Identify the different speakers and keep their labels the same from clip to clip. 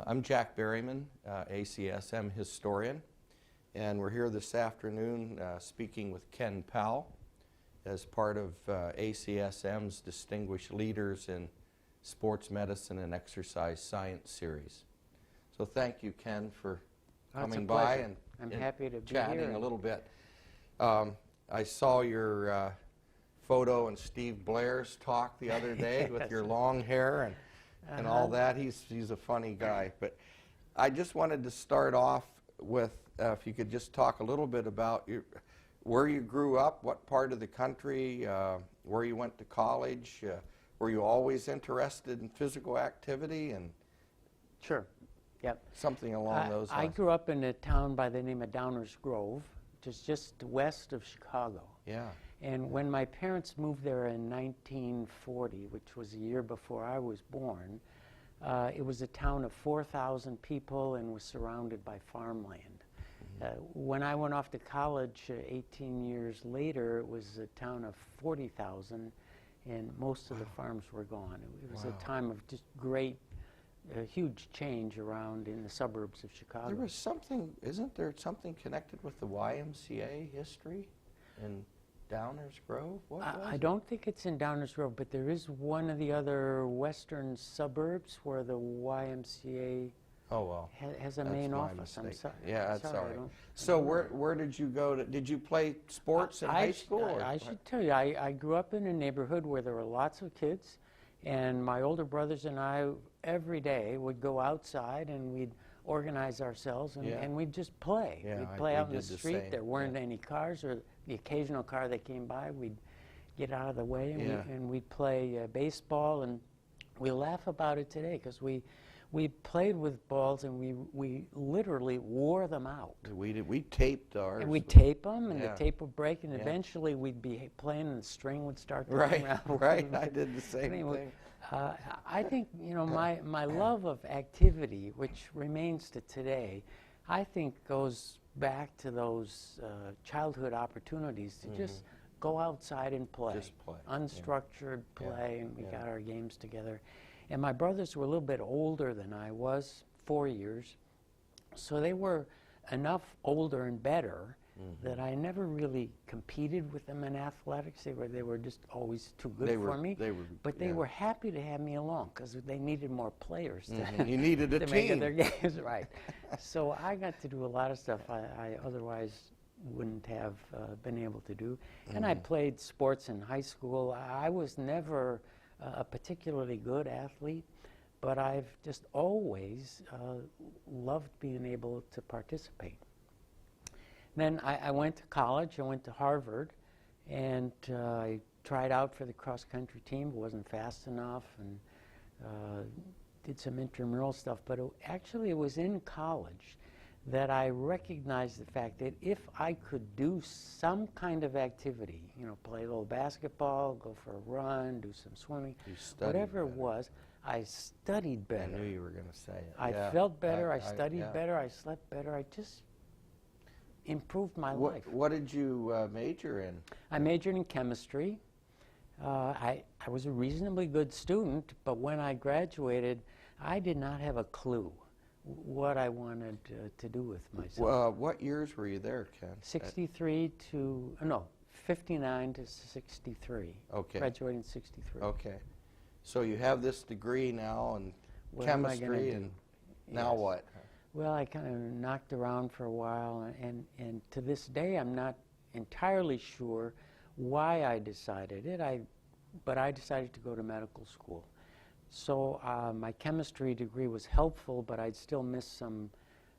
Speaker 1: I'm Jack Berryman, ACSM historian, and we're here this afternoon speaking with Ken Powell as part of ACSM's Distinguished Leaders in Sports Medicine and Exercise Science series. So thank you, Ken, for coming by and
Speaker 2: I'm happy to be
Speaker 1: chatting
Speaker 2: here
Speaker 1: a little bit. I saw your photo in Steve Blair's talk the other day with your long hair and all that. He's a funny guy. But I just wanted to start off with, if you could just talk a little bit about where you grew up, what part of the country, where you went to college. Were you always interested in physical activity? And
Speaker 2: Sure. Yep.
Speaker 1: Something along those lines.
Speaker 2: I grew up in a town by the name of Downers Grove, which is just west of Chicago.
Speaker 1: Yeah.
Speaker 2: And when my parents moved there in 1940, which was a year before I was born, it was a town of 4,000 people and was surrounded by farmland. When I went off to college 18 years later, it was a town of 40,000, and most of the farms were gone. It was a time of just great, huge change around in the suburbs of Chicago.
Speaker 1: There was something, isn't there something connected with the YMCA history in Downers Grove? What was
Speaker 2: I don't think it's in Downers Grove, but there is one of the other western suburbs where the YMCA has a main office. I'm sorry.
Speaker 1: Yeah, that's all right. So where did you go? Did you play sports in high school?
Speaker 2: I should tell you, I grew up in a neighborhood where there were lots of kids, and my older brothers and I every day would go outside and we'd organize ourselves and we'd just play.
Speaker 1: Yeah,
Speaker 2: we'd play out in the
Speaker 1: did the
Speaker 2: street.
Speaker 1: same.
Speaker 2: There weren't any cars, or the occasional car that came by, we'd get out of the way and we'd play baseball, and we laugh about it today because we played with balls and we literally wore them out.
Speaker 1: We taped ours.
Speaker 2: And we'd tape them, and the tape would break, and eventually we'd be playing and the string would start to come around.
Speaker 1: Right, I did the same thing.
Speaker 2: I think, my love of activity, which remains to today, I think goes back to those childhood opportunities to just go outside and play.
Speaker 1: Just play.
Speaker 2: Unstructured play, and we got our games together. And my brothers were a little bit older than I was, 4 years, so they were enough older and better that I never really competed with them in athletics. They were just always too good for me. But they were happy to have me along because they needed more players.
Speaker 1: You needed a
Speaker 2: to
Speaker 1: team.
Speaker 2: make their games right. So I got to do a lot of stuff I otherwise wouldn't have been able to do. And I played sports in high school. I was never a particularly good athlete, but I've just always loved being able to participate. Then I went to college. I went to Harvard, and I tried out for the cross-country team. It wasn't fast enough, and did some intramural stuff. But actually, it was in college that I recognized the fact that if I could do some kind of activity, play a little basketball, go for a run, do some swimming, whatever it was, I studied better.
Speaker 1: I knew you were going to say it.
Speaker 2: I felt better, I studied better, I slept better, I just improved my life.
Speaker 1: What did you major in?
Speaker 2: I majored in chemistry. I was a reasonably good student, but when I graduated, I did not have a clue what I wanted to do with myself.
Speaker 1: What years were you there, Ken?
Speaker 2: 59 to 63.
Speaker 1: Okay.
Speaker 2: Graduated in 63.
Speaker 1: Okay. So you have this degree now in chemistry, and now what?
Speaker 2: Well, I kind of knocked around for a while, and to this day I'm not entirely sure why I decided it, but I decided to go to medical school. So my chemistry degree was helpful, but I'd still miss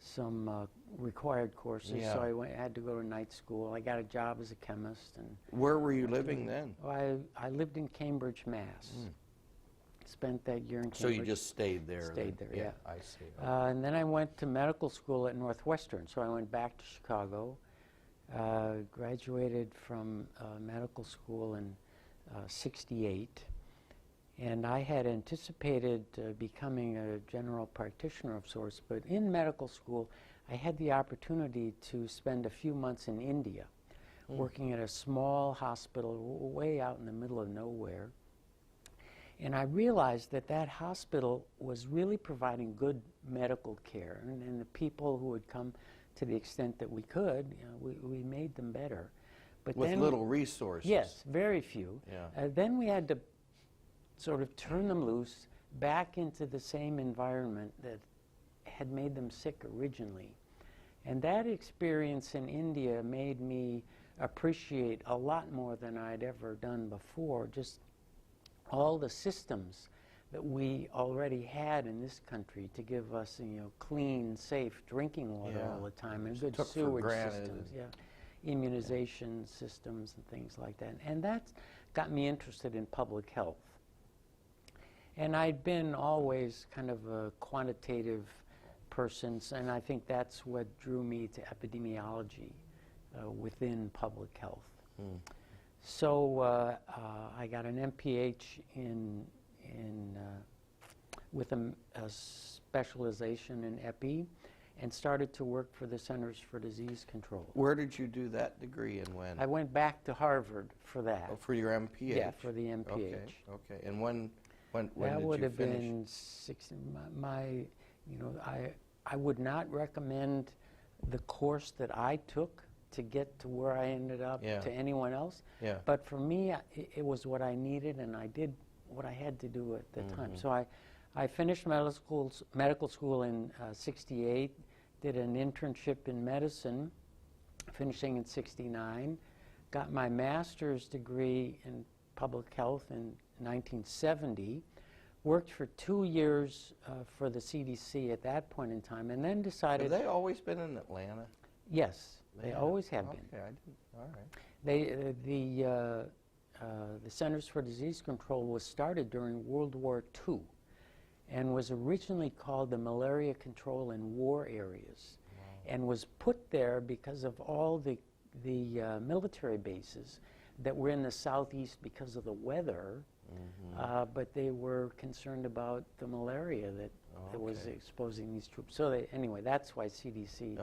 Speaker 2: some required courses, so I had to go to night school. I got a job as a chemist. And
Speaker 1: where were you living then?
Speaker 2: I lived in Cambridge, Mass. Spent that year in Cambridge.
Speaker 1: So you just stayed there?
Speaker 2: Stayed there, yeah.
Speaker 1: I see.
Speaker 2: And then I went to medical school at Northwestern, so I went back to Chicago, graduated from medical school in '68, and I had anticipated becoming a general practitioner of sorts, but in medical school I had the opportunity to spend a few months in India, working at a small hospital way out in the middle of nowhere. And I realized that that hospital was really providing good medical care, and the people who would come, to the extent that we could, we made them better. But
Speaker 1: With
Speaker 2: then
Speaker 1: little resources.
Speaker 2: Yes, very few.
Speaker 1: Yeah.
Speaker 2: Then we had to sort of turn them loose back into the same environment that had made them sick originally. And that experience in India made me appreciate a lot more than I'd ever done before, just all the systems that we already had in this country to give us, clean, safe drinking water all the time, and good sewage systems, immunization systems and things like that. And that got me interested in public health. And I'd been always kind of a quantitative person, and I think that's what drew me to epidemiology within public health. So I got an M.P.H. with a specialization in epi, and started to work for the Centers for Disease Control.
Speaker 1: Where did you do that degree and when?
Speaker 2: I went back to Harvard for that.
Speaker 1: Oh, for your M.P.H.?
Speaker 2: Yeah, for the M.P.H.
Speaker 1: Okay. And when
Speaker 2: that
Speaker 1: did you finish?
Speaker 2: That would have been I would not recommend the course that I took to get to where I ended up to anyone else.
Speaker 1: Yeah.
Speaker 2: But for me, it was what I needed, and I did what I had to do at the time. So I finished medical school in '68, did an internship in medicine, finishing in '69, got my master's degree in public health in 1970, worked for 2 years for the CDC at that point in time, and then decided...
Speaker 1: Have they always been in Atlanta?
Speaker 2: Yes, they always have been.
Speaker 1: Okay, I didn't. All right.
Speaker 2: The Centers for Disease Control was started during World War II and was originally called the Malaria Control in War Areas, and was put there because of all the military bases that were in the southeast because of the weather, but they were concerned about the malaria that was exposing these troops. So anyway, that's why CDC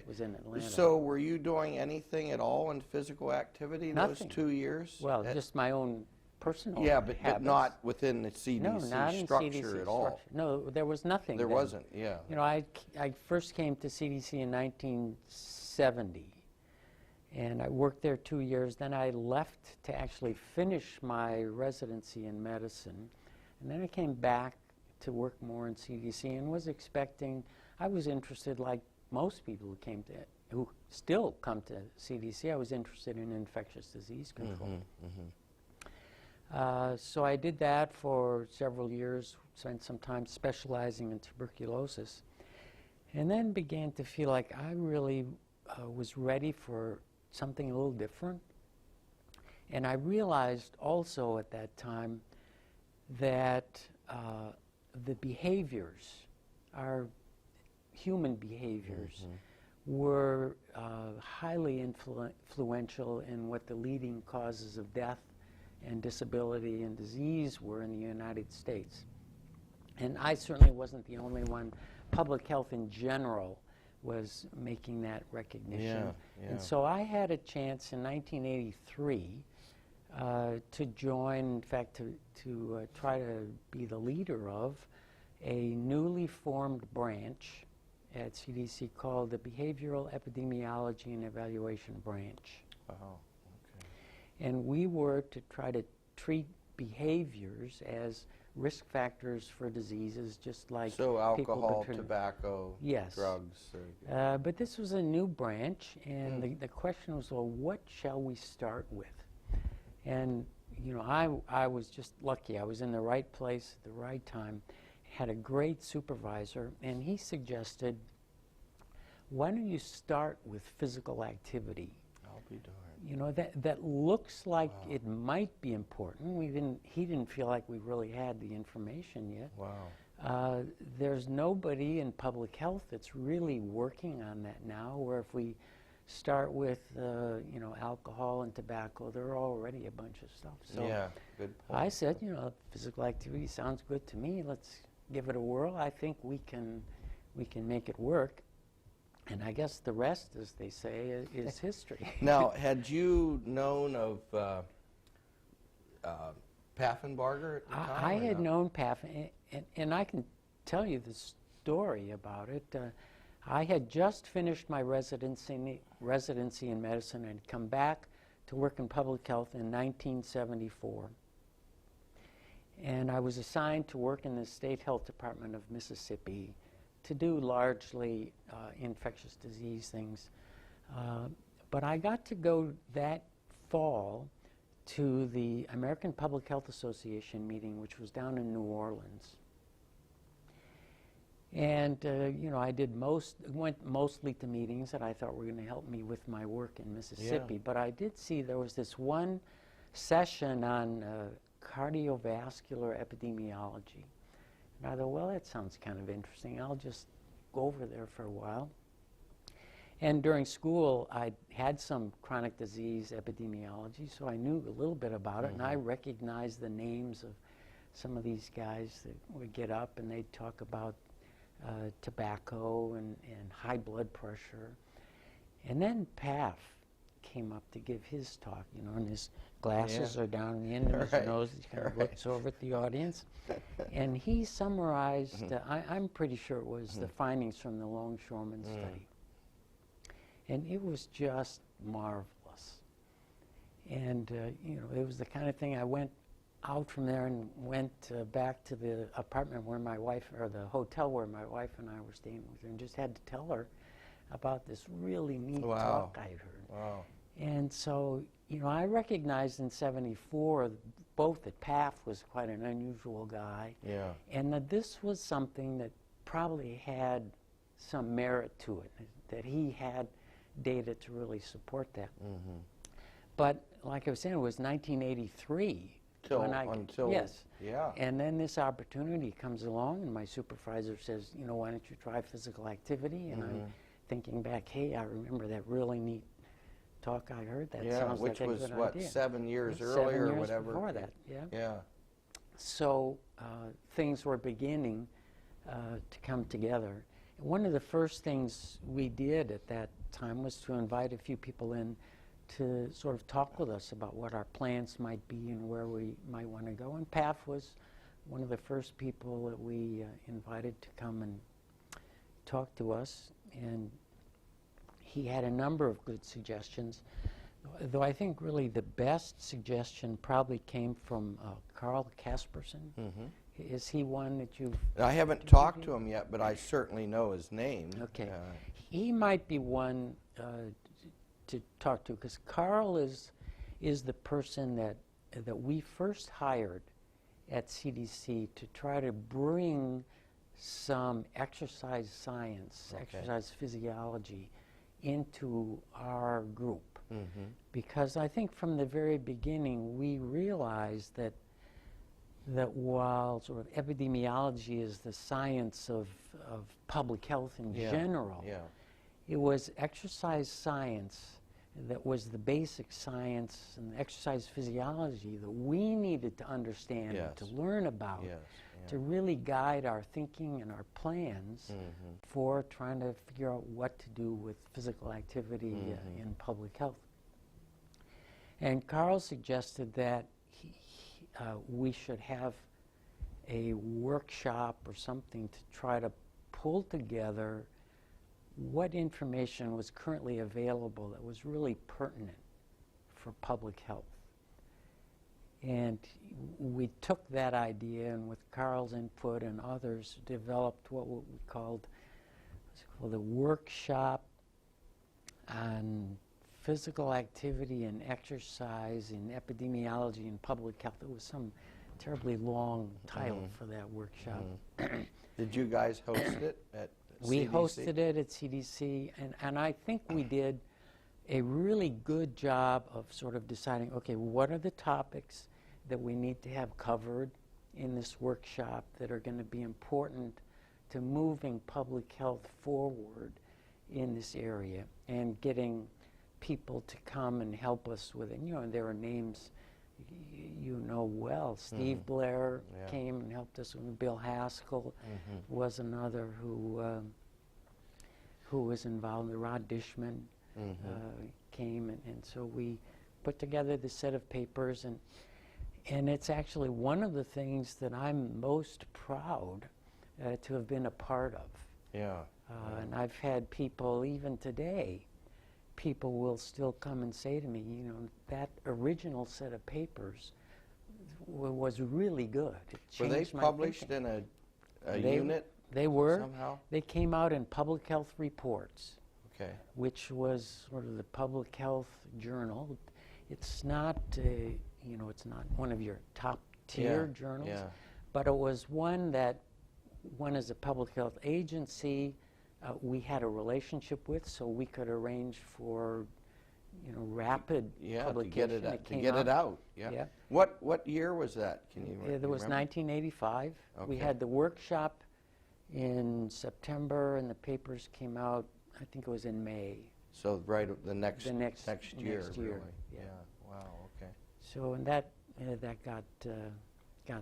Speaker 2: was in Atlanta.
Speaker 1: So were you doing anything at all in physical activity those 2 years?
Speaker 2: Well, just my own personal
Speaker 1: but
Speaker 2: habits.
Speaker 1: not within the CDC
Speaker 2: no, not in
Speaker 1: structure
Speaker 2: CDC
Speaker 1: at all.
Speaker 2: Structure. No, there was nothing.
Speaker 1: There
Speaker 2: then.
Speaker 1: wasn't, yeah.
Speaker 2: I first came to CDC in 1970, and I worked there 2 years. Then I left to actually finish my residency in medicine, and then I came back to work more in CDC and was expecting. I was interested, like most people who still come to CDC. I was interested in infectious disease control. So I did that for several years, spent some time specializing in tuberculosis, and then began to feel like I really was ready for something a little different. And I realized also at that time that the behaviors, our human behaviors, were highly influential in what the leading causes of death and disability and disease were in the United States. And I certainly wasn't the only one. Public health in general was making that recognition. And so I had a chance in 1983 to join, in fact, to try to be the leader of a newly formed branch at CDC called the Behavioral Epidemiology and Evaluation Branch.
Speaker 1: Wow.
Speaker 2: And we were to try to treat behaviors as risk factors for diseases, just like
Speaker 1: alcohol, tobacco, drugs.
Speaker 2: But this was a new branch, and the question was, well, what shall we start with? And I was just lucky. I was in the right place at the right time, had a great supervisor, and he suggested, why don't you start with physical activity?
Speaker 1: I'll be darned.
Speaker 2: That looks like it might be important. He didn't feel like we really had the information yet.
Speaker 1: Wow.
Speaker 2: There's nobody in public health that's really working on that now, where if we start with alcohol and tobacco, there are already a bunch of stuff. So
Speaker 1: good point.
Speaker 2: I said, physical activity sounds good to me. Let's give it a whirl. I think we can make it work. And I guess the rest, as they say, is history.
Speaker 1: Now, had you known of Paffenbarger at the time?
Speaker 2: I
Speaker 1: or
Speaker 2: had
Speaker 1: not?
Speaker 2: known Paff, and I can tell you the story about it. I had just finished my residency in medicine and come back to work in public health in 1974. And I was assigned to work in the State Health Department of Mississippi to do largely infectious disease things. But I got to go that fall to the American Public Health Association meeting, which was down in New Orleans. And you know, I went mostly to meetings that I thought were going to help me with my work in Mississippi.
Speaker 1: Yeah.
Speaker 2: But I did see there was this one session on cardiovascular epidemiology. And I thought, well, that sounds kind of interesting. I'll just go over there for a while. And during school, I had some chronic disease epidemiology, so I knew a little bit about it, and I recognized the names of some of these guys that would get up and they'd talk about tobacco and high blood pressure. And then Paff came up to give his talk, you know, and his glasses are down in the end of his nose. He kind of looks over at the audience. And he summarized, I'm pretty sure it was the findings from the longshoreman study. And it was just marvelous. And, you know, it was the kind of thing I went out from there and went back to the apartment where my wife, or the hotel where my wife and I were staying with her, and just had to tell her about this really neat talk I heard.
Speaker 1: Wow.
Speaker 2: And so, you know, I recognized in '74 both that Paff was quite an unusual guy, and that this was something that probably had some merit to it, that he had data to really support that. But like I was saying, it was 1983
Speaker 1: until
Speaker 2: yes. And then this opportunity comes along, and my supervisor says, you know, why don't you try physical activity? And I'm thinking back, hey, I remember that really neat talk I heard. That sounds
Speaker 1: which
Speaker 2: like a
Speaker 1: was
Speaker 2: good
Speaker 1: what,
Speaker 2: idea.
Speaker 1: 7 years
Speaker 2: 7
Speaker 1: earlier
Speaker 2: years
Speaker 1: or whatever?
Speaker 2: Before that,
Speaker 1: Yeah.
Speaker 2: So things were beginning to come together. One of the first things we did at that time was to invite a few people in to sort of talk with us about what our plans might be and where we might want to go. And Paff was one of the first people that we invited to come and talk to us. And he had a number of good suggestions, though I think really the best suggestion probably came from Carl Casperson. Is he one that you've...
Speaker 1: I haven't talked to him yet, but I certainly know his name.
Speaker 2: Okay. He might be one to talk to, because Carl is the person that we first hired at CDC to try to bring some exercise science, exercise physiology into our group. Because I think from the very beginning we realized that while sort of epidemiology is the science of public health in general, it was exercise science that was the basic science and exercise physiology that we needed to understand and to learn about to really guide our thinking and our plans for trying to figure out what to do with physical activity in public health. And Carl suggested that we should have a workshop or something to try to pull together what information was currently available that was really pertinent for public health. And we took that idea, and with Carl's input and others, developed what we called the workshop on physical activity and exercise in epidemiology and public health. It was some terribly long title for that workshop.
Speaker 1: Did you guys host it at CDC?
Speaker 2: We hosted it at CDC, and I think we did a really good job of sort of deciding, okay, what are the topics that we need to have covered in this workshop that are going to be important to moving public health forward in this area, and getting people to come and help us with it. You know, there are names you know well. Steve Blair came and helped us. Bill Haskell was another who was involved. Rod Dishman came, and so we put together this set of papers, And it's actually one of the things that I'm most proud to have been a part of.
Speaker 1: Yeah.
Speaker 2: And I've had people, even today, people will still come and say to me, you know, that original set of papers was really good. It
Speaker 1: Were they
Speaker 2: changed my
Speaker 1: published
Speaker 2: thinking.
Speaker 1: in a unit
Speaker 2: They were.
Speaker 1: somehow?
Speaker 2: They came out in Public Health Reports,
Speaker 1: Okay.
Speaker 2: which was sort of the public health journal. It's not, you know, it's not one of your top tier journals,
Speaker 1: Yeah.
Speaker 2: but it was one that, one as a public health agency, we had a relationship with, so we could arrange for, you know, rapid publication.
Speaker 1: To
Speaker 2: came
Speaker 1: get it out. Yeah.
Speaker 2: Yeah.
Speaker 1: What year was that? Can you
Speaker 2: There was
Speaker 1: remember?
Speaker 2: 1985. We
Speaker 1: Okay.
Speaker 2: had the workshop in September, and the papers came out, I think it was in May.
Speaker 1: So right the next
Speaker 2: The next
Speaker 1: year,
Speaker 2: next year,
Speaker 1: really.
Speaker 2: yeah.
Speaker 1: Wow. Okay.
Speaker 2: So, and that got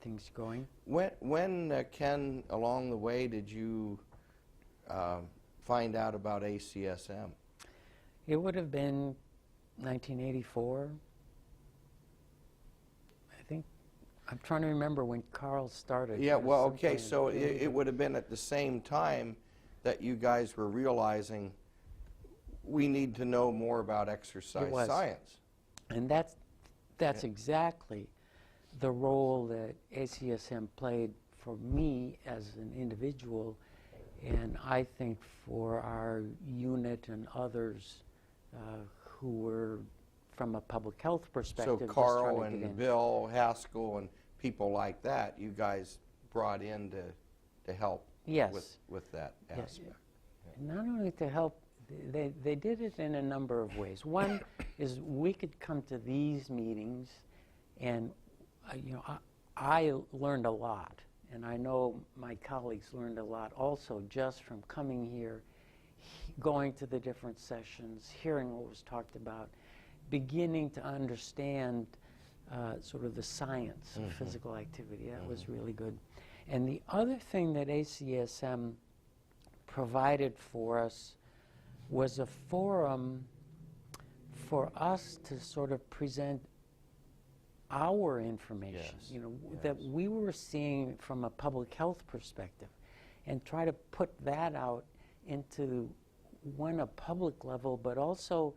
Speaker 2: things going.
Speaker 1: When Ken, along the way, did you find out about ACSM?
Speaker 2: It would have been 1984. I think, I'm trying to remember when Carl started.
Speaker 1: Yeah.
Speaker 2: It was
Speaker 1: Well, okay.
Speaker 2: sometime
Speaker 1: So
Speaker 2: in-
Speaker 1: it would have been at the same time that you guys were realizing we need to know more about exercise
Speaker 2: was.
Speaker 1: science.
Speaker 2: And that's exactly the role that ACSM played for me as an individual, and I think for our unit and others who were, from a public health
Speaker 1: So
Speaker 2: perspective, just
Speaker 1: Carl
Speaker 2: trying to get
Speaker 1: and
Speaker 2: in.
Speaker 1: Bill Haskell and people like that, you guys brought in to help
Speaker 2: Yes.
Speaker 1: with that
Speaker 2: Yes.
Speaker 1: aspect.
Speaker 2: Not only to help, they did it in a number of ways. One is we could come to these meetings, and you know, I learned a lot, and I know my colleagues learned a lot also just from coming here, going to the different sessions, hearing what was talked about, beginning to understand sort of the science of physical activity. That was really good. And the other thing that ACSM provided for us was a forum for us to sort of present our information,
Speaker 1: Yes,
Speaker 2: you know, that we were seeing from a public health perspective, and try to put that out into a public level, but also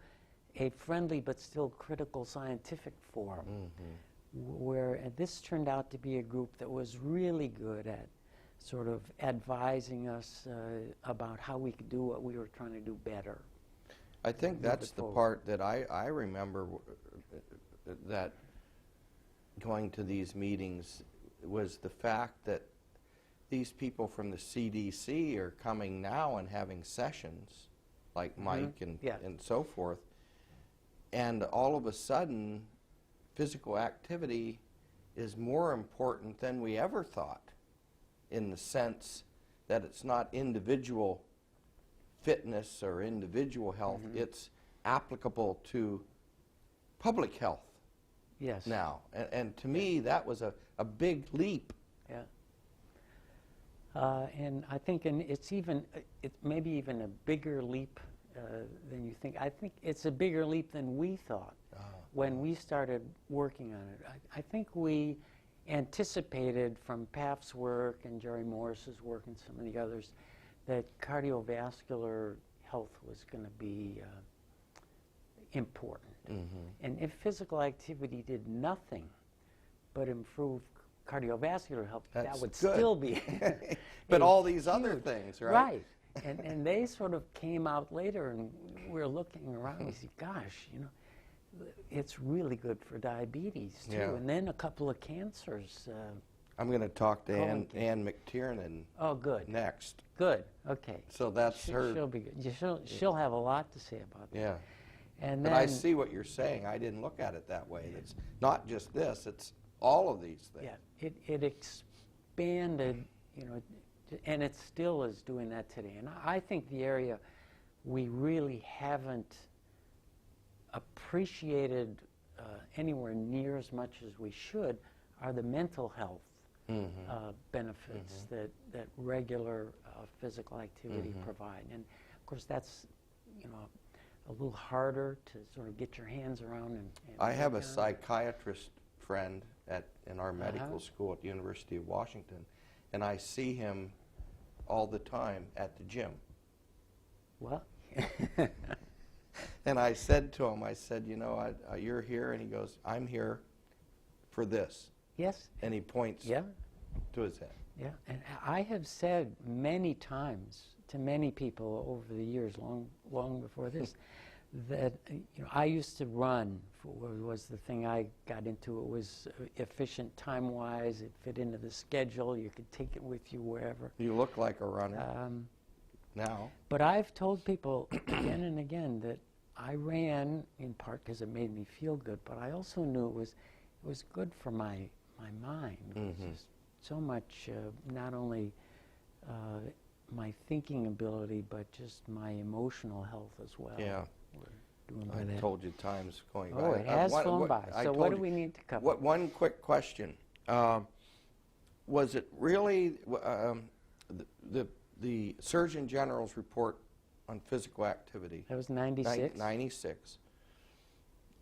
Speaker 2: a friendly but still critical scientific forum, where and this turned out to be a group that was really good at sort of advising us about how we could do what we were trying to do better.
Speaker 1: I think that's the part that I remember that going to these meetings was the fact that these people from the CDC are coming now and having sessions like Mike and so forth, and all of a sudden physical activity is more important than we ever thought, in the sense that it's not individual fitness or individual health, it's applicable to public health now. And to me, that was a big leap.
Speaker 2: Yeah. And I think it's maybe even a bigger leap than you think. I think it's a bigger leap than we thought when we started working on it. I think we anticipated from Paff's work and Jerry Morris's work and some of the others that cardiovascular health was going to be important. And if physical activity did nothing but improve cardiovascular health, that
Speaker 1: That's
Speaker 2: would
Speaker 1: good.
Speaker 2: still be
Speaker 1: But
Speaker 2: a
Speaker 1: all these other
Speaker 2: huge-
Speaker 1: things, right?
Speaker 2: Right. And they sort of came out later, and we're looking around and we see, gosh, you know, it's really good for diabetes too.
Speaker 1: Yeah.
Speaker 2: And then a couple of cancers.
Speaker 1: I'm going to talk to
Speaker 2: Colon
Speaker 1: Ann McTiernan
Speaker 2: Oh, good.
Speaker 1: next.
Speaker 2: Good. Okay.
Speaker 1: So that's her.
Speaker 2: She'll be good. She'll have a lot to say about that.
Speaker 1: Yeah.
Speaker 2: And
Speaker 1: But
Speaker 2: then
Speaker 1: I see what you're saying. I didn't look at it that way. It's not just this, it's all of these things.
Speaker 2: yeah, it expanded, you know, and it still is doing that today. And I think the area we really haven't appreciated anywhere near as much as we should are the mental health benefits that regular physical activity provide. And of course, that's, you know, a little harder to sort of get your hands around. And
Speaker 1: I have a
Speaker 2: work on.
Speaker 1: psychiatrist friend in our medical school at the University of Washington, and I see him all the time at the gym.
Speaker 2: Well,
Speaker 1: and I said to him, I said, you know, you're here, and he goes, I'm here for this.
Speaker 2: yes.
Speaker 1: And he points
Speaker 2: Yeah.
Speaker 1: to his head.
Speaker 2: Yeah, and I have said many times to many people over the years, long before this, that I used to run. Was the thing I got into. It was efficient time-wise. It fit into the schedule. You could take it with you wherever.
Speaker 1: You look like a runner now.
Speaker 2: But I've told people again and again that I ran in part because it made me feel good, but I also knew it was good for my mind. It was just so much, not only my thinking ability, but just my emotional health as well.
Speaker 1: Yeah. I told you time's going by.
Speaker 2: Oh, it has flown by. So what do we need to cover?
Speaker 1: One quick question. Was it really the Surgeon General's report on physical activity?
Speaker 2: That was 96?
Speaker 1: 96.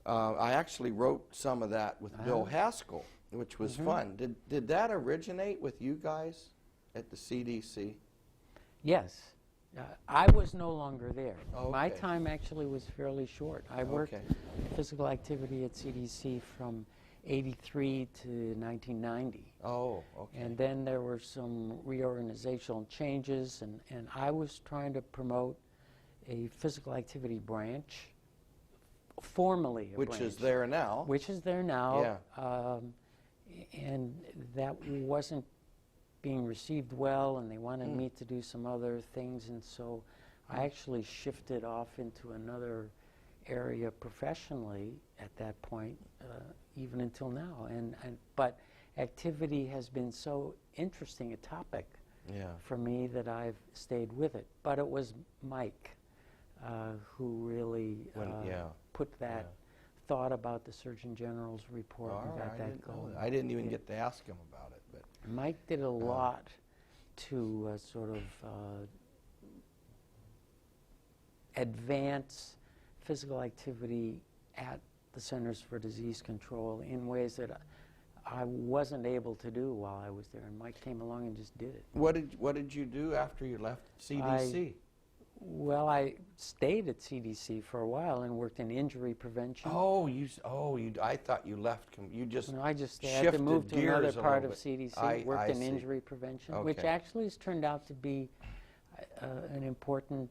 Speaker 1: I actually wrote some of that with Bill Haskell, which was fun. Did that originate with you guys at the CDC?
Speaker 2: Yes. I was no longer there.
Speaker 1: Okay.
Speaker 2: My time actually was fairly short. I worked physical activity at CDC from 83 to 1990.
Speaker 1: Oh, okay.
Speaker 2: And then there were some reorganizational changes, and I was trying to promote a physical activity branch, formally a branch.
Speaker 1: Which is there now.
Speaker 2: Which is there now.
Speaker 1: Yeah.
Speaker 2: And that wasn't being received well, and they wanted me to do some other things, and so I actually shifted off into another area professionally at that point, even until now. But activity has been so interesting a topic for me that I've stayed with it. But it was Mike who really put that thought about the Surgeon General's report and got that going.
Speaker 1: I didn't even get to ask him about it. But
Speaker 2: Mike did a lot to sort of advance physical activity at the Centers for Disease Control in ways that I wasn't able to do while I was there, and Mike came along and just did it.
Speaker 1: What did you do after you left CDC?
Speaker 2: Well, I stayed at CDC for a while and worked in injury prevention.
Speaker 1: I thought you left. You just
Speaker 2: No, I just had to move to another part of CDC, worked in
Speaker 1: see.
Speaker 2: injury prevention, which actually has turned out to be an important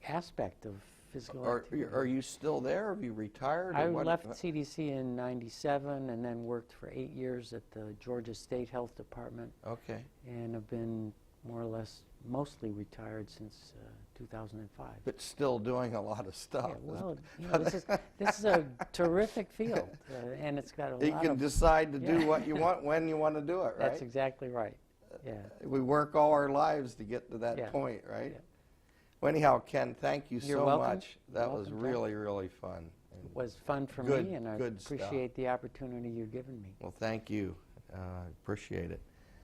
Speaker 2: aspect of physical activity.
Speaker 1: Are you still there? Have you retired?
Speaker 2: I left CDC in '97 and then worked for 8 years at the Georgia State Health Department. Okay. And have been more or less mostly retired since 2005.
Speaker 1: But still doing a lot of stuff.
Speaker 2: Yeah, well, this is a terrific field, and it's got a lot of...
Speaker 1: You can decide to do what you want when you want to do it, right?
Speaker 2: That's exactly right, yeah.
Speaker 1: We work all our lives to get to that point, right? Yeah. Well, anyhow, Ken, thank you so much. That was really, really fun.
Speaker 2: It was fun for me, and I appreciate the opportunity you're giving me.
Speaker 1: Well, thank you. Appreciate it.